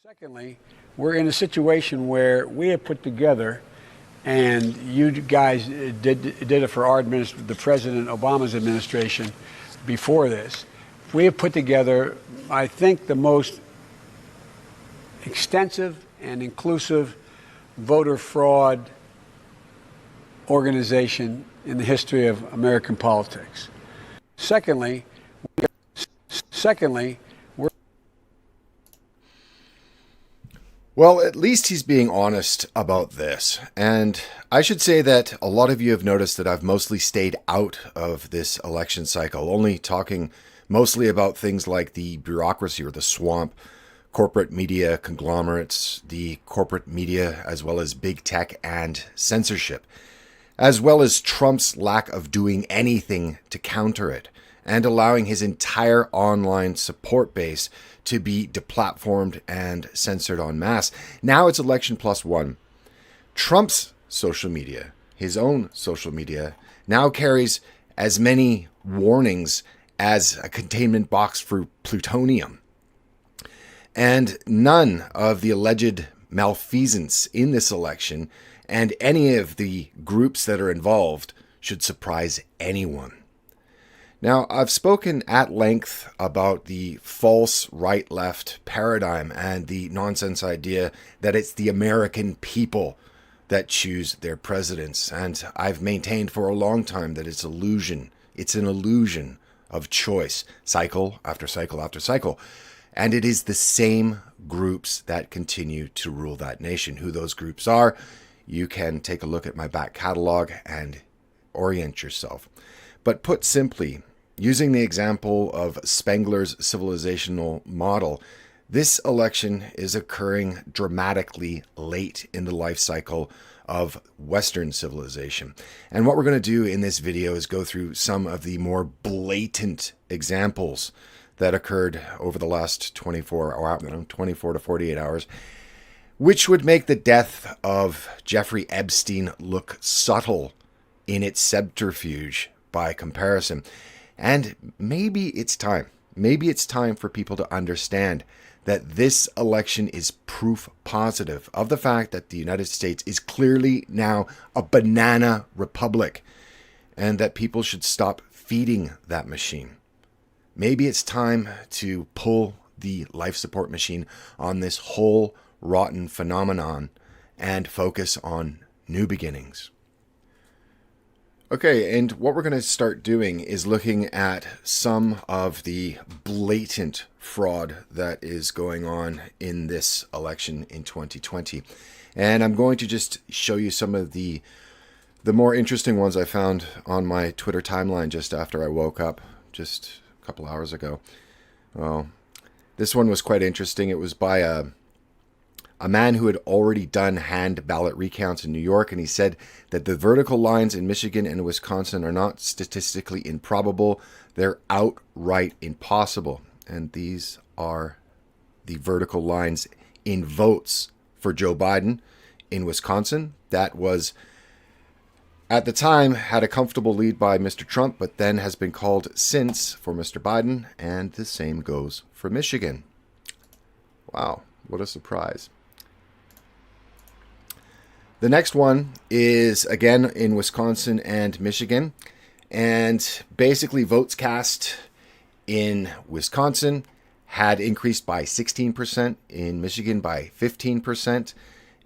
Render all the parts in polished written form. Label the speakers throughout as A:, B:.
A: Secondly, we're in a situation where we have put together, and you guys did it for our administration, the President Obama's administration before this. We have put together, I think, the most extensive and inclusive voter fraud organization in the history of American politics. Secondly,
B: well, at least he's being honest about this. And I should say that a lot of you have noticed that I've mostly stayed out of this election cycle, only talking mostly about things like the bureaucracy or the swamp, corporate media conglomerates, the corporate media, as well as big tech and censorship, as well as Trump's lack of doing anything to counter it, and allowing his entire online support base to be deplatformed and censored en masse. Now it's election plus one. Trump's social media, his own social media, now carries as many warnings as a containment box for plutonium. And none of the alleged malfeasance in this election and any of the groups that are involved should surprise anyone. Now, I've spoken at length about the false right-left paradigm and the nonsense idea that it's the American people that choose their presidents. And I've maintained for a long time that it's illusion. It's an illusion of choice, cycle after cycle after cycle. And it is the same groups that continue to rule that nation. Who those groups are, you can take a look at my back catalog and orient yourself. But put simply, using the example of Spengler's civilizational model, this election is occurring dramatically late in the life cycle of Western civilization. And what we're going to do in this video is go through some of the more blatant examples that occurred over the last 24 to 48 hours, which would make the death of Jeffrey Epstein look subtle in its subterfuge by comparison. And maybe it's time for people to understand that this election is proof positive of the fact that the United States is clearly now a banana republic, and that people should stop feeding that machine. Maybe it's time to pull the life support machine on this whole rotten phenomenon and focus on new beginnings. Okay, and what we're going to start doing is looking at some of the blatant fraud that is going on in this election in 2020. And I'm going to just show you some of the more interesting ones I found on my Twitter timeline just after I woke up just a couple hours ago. Well, this one was quite interesting. It was by a man who had already done hand ballot recounts in New York, and he said that the vertical lines in Michigan and Wisconsin are not statistically improbable, they're outright impossible. And these are the vertical lines in votes for Joe Biden in Wisconsin. That was, at the time, had a comfortable lead by Mr. Trump, but then has been called since for Mr. Biden, and the same goes for Michigan. Wow, what a surprise. The next one is, again, in Wisconsin and Michigan. And basically, votes cast in Wisconsin had increased by 16%, in Michigan by 15%.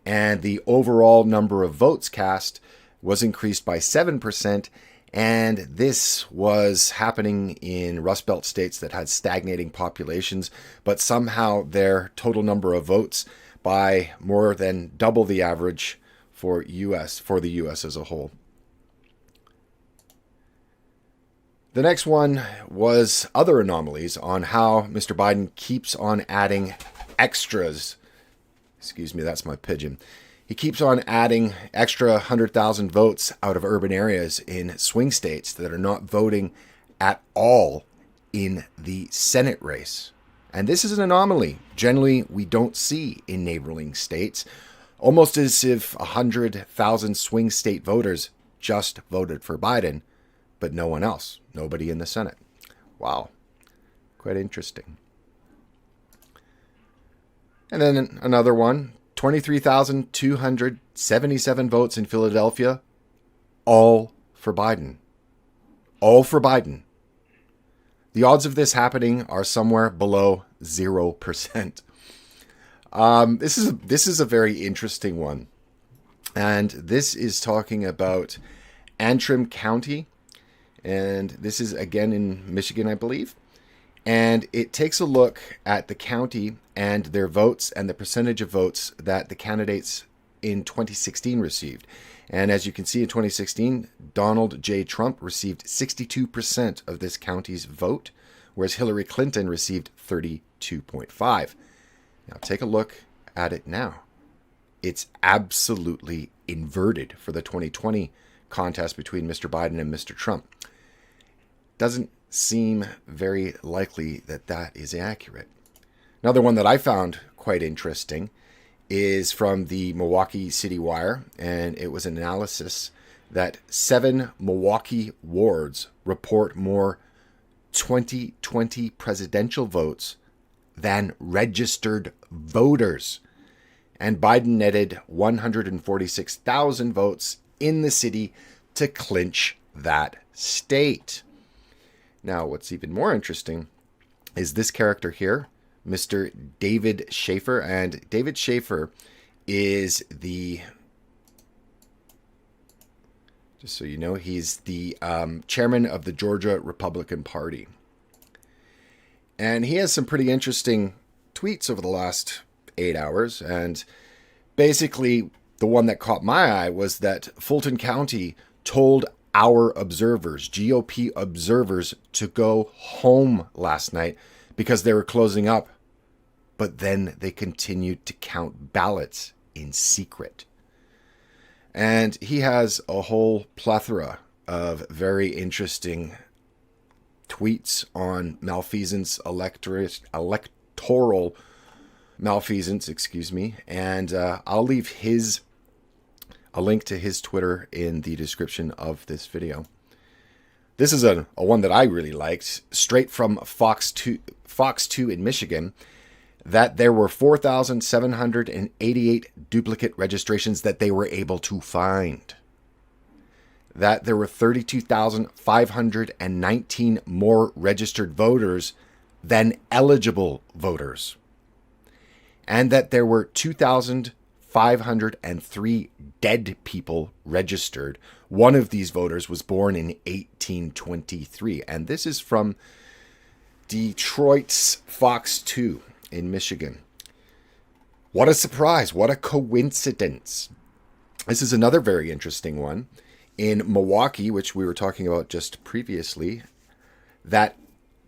B: And the overall number of votes cast was increased by 7%. And this was happening in Rust Belt states that had stagnating populations, but somehow their total number of votes by more than double the average for the US as a whole. The next one was other anomalies on how Mr. Biden keeps on adding extras. Excuse me, that's my pigeon. He keeps on adding extra 100,000 votes out of urban areas in swing states that are not voting at all in the Senate race. And this is an anomaly. Generally, we don't see in neighboring states. Almost as if 100,000 swing state voters just voted for Biden, but no one else. Nobody in the Senate. Wow. Quite interesting. And then another one, 23,277 votes in Philadelphia, all for Biden. All for Biden. The odds of this happening are somewhere below 0%. This is a very interesting one. And this is talking about Antrim County. And this is again in Michigan, I believe. And it takes a look at the county and their votes and the percentage of votes that the candidates in 2016 received. And as you can see, in 2016, Donald J. Trump received 62% of this county's vote, whereas Hillary Clinton received 32.5%. Now take a look at it now. It's absolutely inverted for the 2020 contest between Mr. Biden and Mr. Trump. Doesn't seem very likely that that is accurate. Another one that I found quite interesting is from the Milwaukee City Wire, and it was an analysis that 7 Milwaukee wards report more 2020 presidential votes than registered voters. And Biden netted 146,000 votes in the city to clinch that state. Now, what's even more interesting is this character here, Mr. David Schaefer. And David Schaefer is just so you know, he's the chairman of the Georgia Republican Party. And he has some pretty interesting tweets over the last 8 hours. And basically, the one that caught my eye was that Fulton County told our observers, GOP observers, to go home last night because they were closing up. But then they continued to count ballots in secret. And he has a whole plethora of very interesting tweets on malfeasance, electoral malfeasance, and I'll leave a link to his Twitter in the description of this video. This is a one that I really liked, straight from Fox 2 in Michigan, that there were 4,788 duplicate registrations that they were able to find. That there were 32,519 more registered voters than eligible voters. And that there were 2,503 dead people registered. One of these voters was born in 1823. And this is from Detroit's Fox 2 in Michigan. What a surprise. What a coincidence. This is another very interesting one. In Milwaukee, which we were talking about just previously, that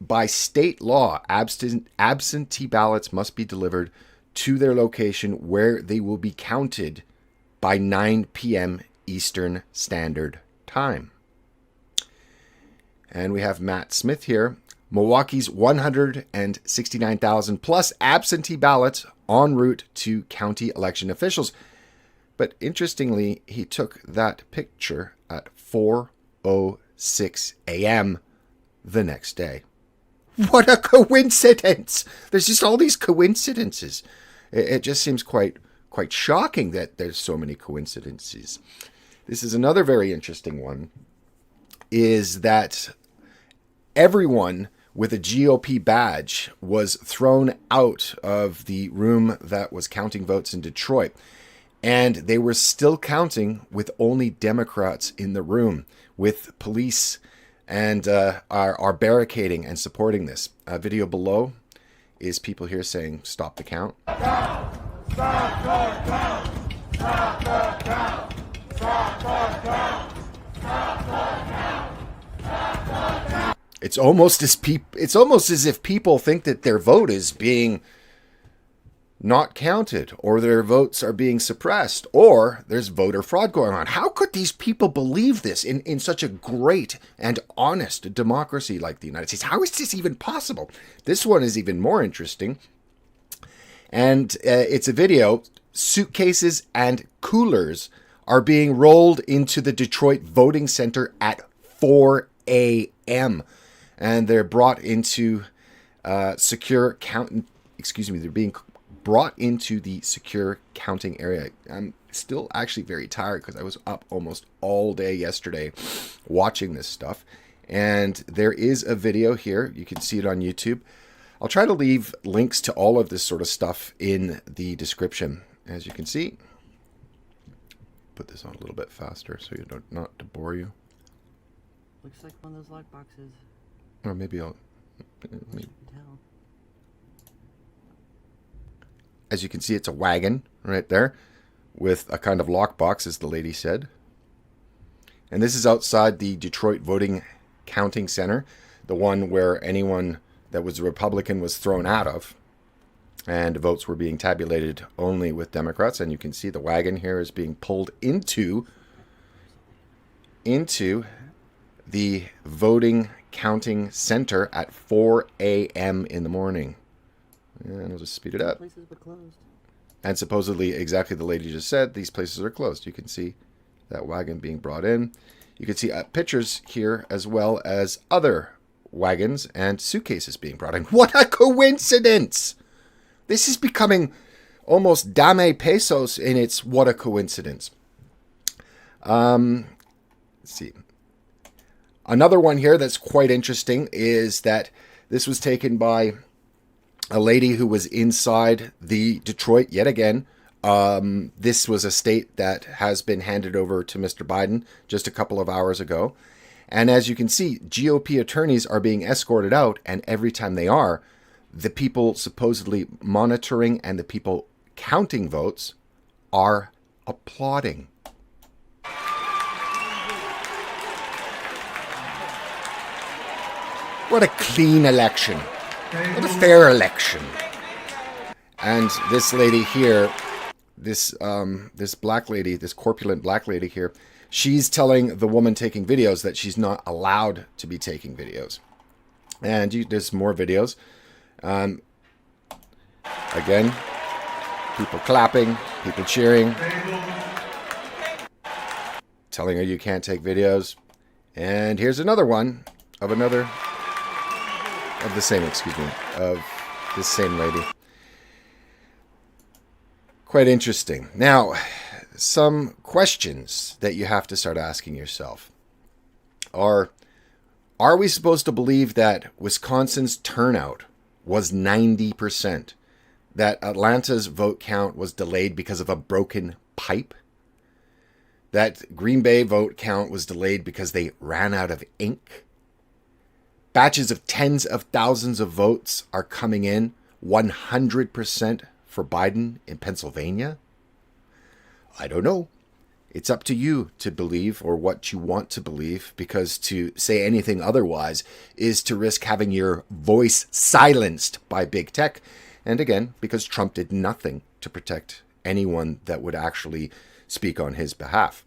B: by state law, absentee ballots must be delivered to their location where they will be counted by 9 p.m. Eastern Standard Time. And we have Matt Smith here. Milwaukee's 169,000 plus absentee ballots en route to county election officials. But interestingly, he took that picture at 4:06 a.m. the next day. What a coincidence! There's just all these coincidences. It just seems quite shocking that there's so many coincidences. This is another very interesting one, is that everyone with a GOP badge was thrown out of the room that was counting votes in Detroit. And they were still counting with only Democrats in the room, with police and are barricading and supporting this. Video below is people here saying, stop the count. Stop the count! Stop the count! Stop the count! Stop the count! Stop the count! It's almost as if people think that their vote is being not counted, or their votes are being suppressed, or there's voter fraud going on. How could these people believe this in such a great and honest democracy like the United States? How is this even possible? This one is even more interesting. And it's a video. Suitcases and coolers are being rolled into the Detroit voting center at 4 a.m. And they're brought into secure count. Excuse me. They're being brought into the secure counting area. I'm still actually very tired because I was up almost all day yesterday watching this stuff. And there is a video here. You can see it on YouTube. I'll try to leave links to all of this sort of stuff in the description. As you can see, put this on a little bit faster so you don't, not to bore you.
C: Looks like one of those lock boxes.
B: Or maybe I'll... As you can see, it's a wagon right there with a kind of lockbox, as the lady said. And this is outside the Detroit Voting Counting Center, the one where anyone that was a Republican was thrown out of. And votes were being tabulated only with Democrats. And you can see the wagon here is being pulled into the voting counting center at 4 a.m. in the morning. And I'll just speed it up.
C: Places were closed.
B: And supposedly, exactly the lady just said, these places are closed. You can see that wagon being brought in. You can see pictures here as well as other wagons and suitcases being brought in. What a coincidence! This is becoming almost Dame Pesos in its what a coincidence. Let's see. Another one here that's quite interesting is that this was taken by a lady who was inside the Detroit yet again. This was a state that has been handed over to Mr. Biden just a couple of hours ago. And as you can see, GOP attorneys are being escorted out, and every time they are, the people supposedly monitoring and the people counting votes are applauding. What a clean election. What a fair election. And this lady here, this black lady, this corpulent black lady here, she's telling the woman taking videos that she's not allowed to be taking videos. And there's more videos. Again, people clapping, people cheering, telling her you can't take videos. And here's another one of the same lady. Quite interesting. Now, some questions that you have to start asking yourself are we supposed to believe that Wisconsin's turnout was 90%? That Atlanta's vote count was delayed because of a broken pipe? That Green Bay vote count was delayed because they ran out of ink? Batches of tens of thousands of votes are coming in 100% for Biden in Pennsylvania? I don't know. It's up to you to believe or what you want to believe, because to say anything otherwise is to risk having your voice silenced by big tech. And again, because Trump did nothing to protect anyone that would actually speak on his behalf.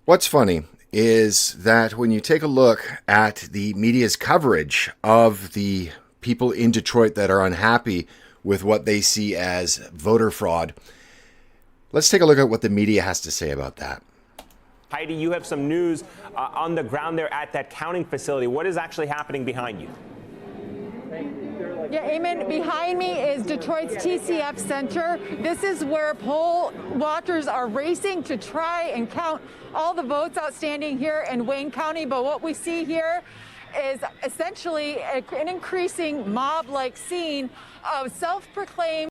B: What's funny is that when you take a look at the media's coverage of the people in Detroit that are unhappy with what they see as voter fraud, let's take a look at what the media has to say about that.
D: Heidi, you have some news on the ground there at that counting facility. What is actually happening behind you?
E: Yeah, Eamon, behind me is Detroit's TCF Center. This is where poll watchers are racing to try and count all the votes outstanding here in Wayne County. But what we see here is essentially an increasing mob-like scene of self-proclaimed